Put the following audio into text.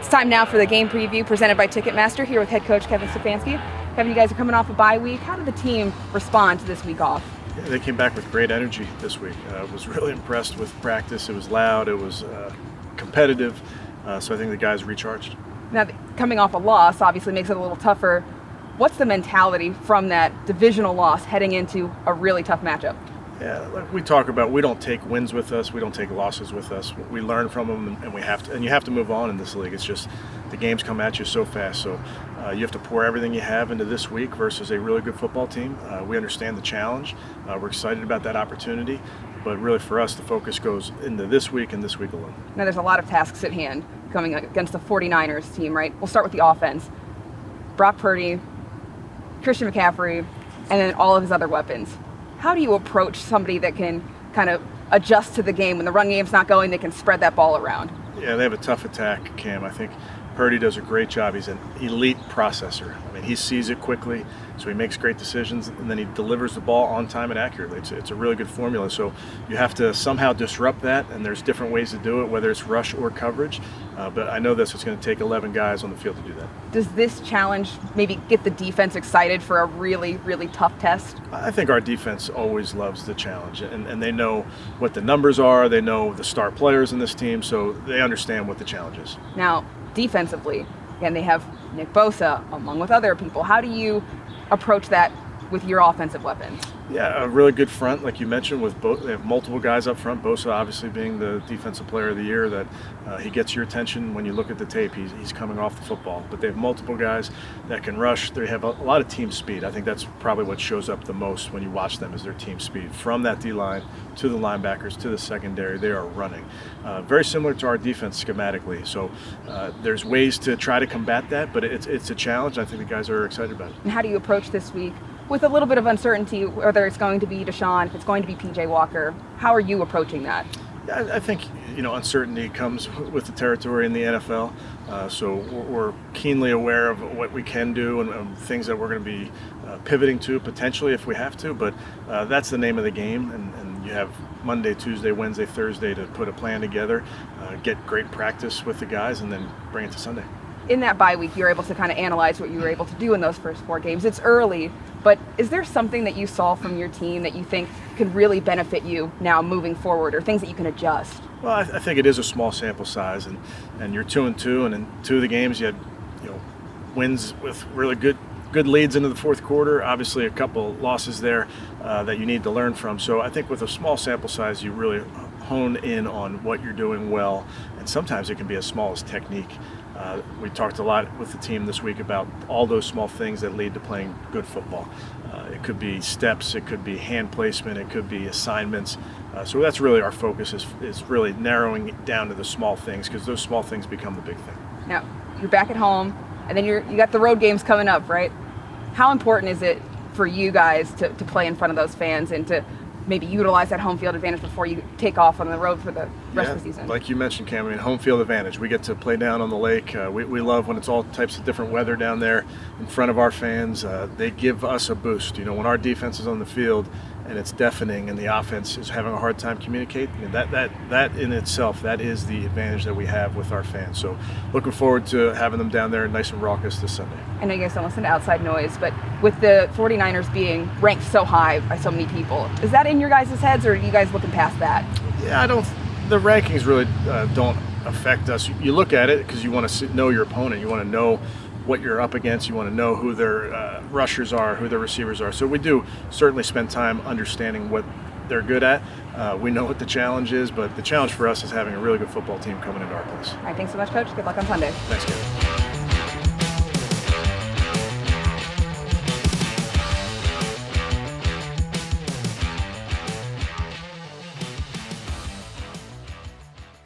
It's time now for the game preview presented by Ticketmaster here with Head Coach Kevin Stefanski. Kevin, you guys are coming off a bye week. How did the team respond to this week off? Yeah, they came back with great energy this week. I was really impressed with practice. It was loud, it was competitive, so I think the guys recharged. Now, coming off a loss obviously makes it a little tougher. What's the mentality from that divisional loss heading into a really tough matchup? Yeah, like we talk about, we don't take wins with us, we don't take losses with us. We learn from them, and you have to move on in this league. It's just the games come at you so fast, so you have to pour everything you have into this week versus a really good football team. We understand the challenge. We're excited about that opportunity, but really for us, the focus goes into this week and this week alone. Now, there's a lot of tasks at hand coming against the 49ers team, right? We'll start with the offense. Brock Purdy, Christian McCaffrey, and then all of his other weapons. How do you approach somebody that can kind of adjust to the game when the run game's not going, they can spread that ball around? Yeah, they have a tough attack, Cam. I think Purdy does a great job. He's an elite processor. I mean, he sees it quickly, so he makes great decisions, and then he delivers the ball on time and accurately. It's a really good formula. So you have to somehow disrupt that, and there's different ways to do it, whether it's rush or coverage. But I know this is going to take 11 guys on the field to do that. Does this challenge maybe get the defense excited for a really, really tough test? I think our defense always loves the challenge, and they know what the numbers are. They know the star players in this team, so they understand what the challenge is. Now, defensively, again, they have Nick Bosa, along with other people. How do you approach that with your offensive weapons? Yeah, a really good front, like you mentioned, with both. They have multiple guys up front. Bosa obviously being the defensive player of the year, that he gets your attention when you look at the tape. He's coming off the football, but they have multiple guys that can rush. They have a lot of team speed. I think that's probably what shows up the most when you watch them, is their team speed. From that D-line to the linebackers to the secondary, they are running. Very similar to our defense schematically. So there's ways to try to combat that, but it's a challenge. I think the guys are excited about it. And how do you approach this week with a little bit of uncertainty, whether it's going to be Deshaun, if it's going to be P.J. Walker? How are you approaching that? Yeah, I think, uncertainty comes with the territory in the NFL. So we're keenly aware of what we can do and things that we're going to be pivoting to potentially if we have to. But that's the name of the game. And you have Monday, Tuesday, Wednesday, Thursday to put a plan together, get great practice with the guys, and then bring it to Sunday. In that bye week, you're able to kind of analyze what you were able to do in those first 4 games. It's early, but is there something that you saw from your team that you think could really benefit you now moving forward, or things that you can adjust? Well, I think it is a small sample size, and you're 2-2, and in 2 of the games you had wins with really good leads into the fourth quarter. Obviously, a couple losses there that you need to learn from. So I think with a small sample size, you really hone in on what you're doing well, and sometimes it can be as small as technique. We talked a lot with the team this week about all those small things that lead to playing good football. It could be steps, it could be hand placement, it could be assignments. So that's really our focus, is really narrowing it down to the small things, because those small things become the big thing. Now, you're back at home, and then you got the road games coming up, right? How important is it for you guys to play in front of those fans and to maybe utilize that home field advantage before you take off on the road for the rest of the season? Like you mentioned, Camryn, home field advantage. We get to play down on the lake. We love when it's all types of different weather down there in front of our fans. They give us a boost. When our defense is on the field and it's deafening and the offense is having a hard time communicating, that in itself, that is the advantage that we have with our fans. So looking forward to having them down there nice and raucous this Sunday. I know you guys don't listen to outside noise, but with the 49ers being ranked so high by so many people, is that in your guys' heads, or are you guys looking past that? Yeah, the rankings really don't affect us. You look at it because you want to know your opponent. You want to know what you're up against. You want to know who their rushers are, who their receivers are. So we do certainly spend time understanding what they're good at. We know what the challenge is, but the challenge for us is having a really good football team coming into our place. All right, thanks so much, Coach. Good luck on Sunday. Thanks, Kevin.